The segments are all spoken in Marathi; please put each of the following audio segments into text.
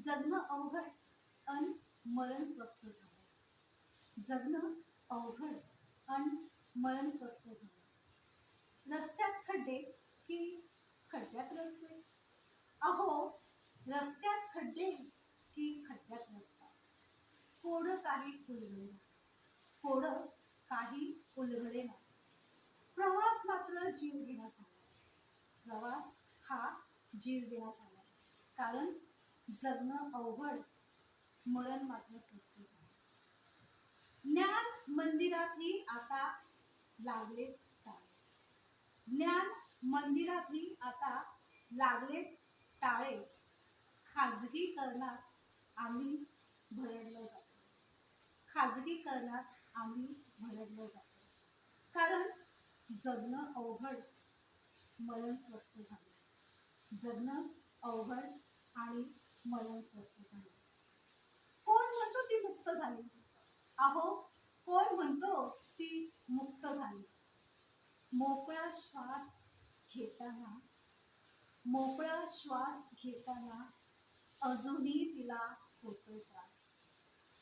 जगणं अवघड अन मरण स्वस्त झालं. जगणं अवघड अन मरण स्वस्त झालं. रस्त्यात खड्डे की खड्ड्यात रस्ते. अहो, रस्त्यात खड्डे की खड्ड्यात रस्ता. कोड काही उलगडेना, कोड काही उलगडेना. प्रवास मात्र जीव घेणा झाला. प्रवास हा जीव घेणा झाला. कारण जगणं अवघड, मरण मात्र स्वस्त झालं. ज्ञान मंदिरातही आता लागले टाळे. ज्ञान मंदिरातही आता लागलेत टाळे. खाजगीकरणात आम्ही भरडलो जातो. खाजगीकरणात आम्ही भरडलो जातो. कारण जगणं अवघड, मरण स्वस्त झालं. जगणं अवघड आणि मरण स्वस्त झालं. कोण म्हणतो ती मुक्त झाली? अहो, कोण म्हणतो ती मुक्त झाली? मोकळा श्वास घेताना, मोकळा श्वास घेताना अजूनही तिला होतोय त्रास.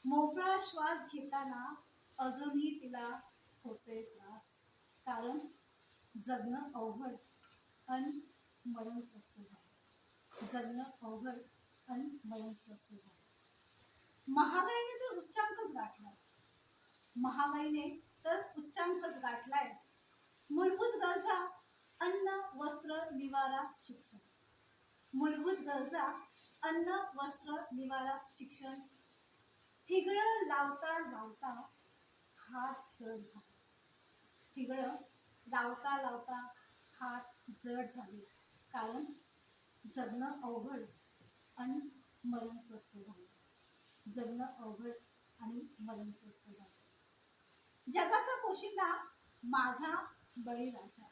मोकळा श्वास घेताना अजूनही तिला होतोय त्रास. कारण जगणं अवघड आणि मरण स्वस्त झालं. जगणं अवघड आणि मरण स्वस्त झालं. महागाईने तर उच्चांकच गाठलाय. महागाईने तर उच्चांकच गाठलाय. मूलभूत गरजा अन्न, वस्त्र, निवारा, शिक्षण. मूलभूत गरजा अन्न, वस्त्र, निवारा, शिक्षण. ठिगळं लावता लावता हात जड झाले. ठिगळं लावता लावता हात जड झाले. कारण जगणं अवघड आणि मरण स्वस्त झालं. जगणं अवघड आणि मरण स्वस्त झालं. जगाचा पोशिंदा माझा बळीराजा.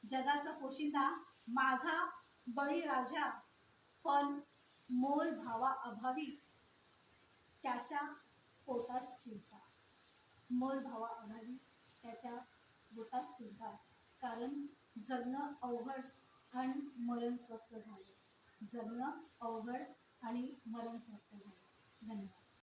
जगाचा पोशिंदा माझा बळीराजा. पण मोल भावा अभावी त्याच्या पोटास चिंता. मोल भावा अभावी त्याच्या पोटास चिंता. कारण जगणं अवघड आणि मरण स्वस्त झाले. जगणं अवघड आणि मरण स्वस्त झाले. धन्यवाद.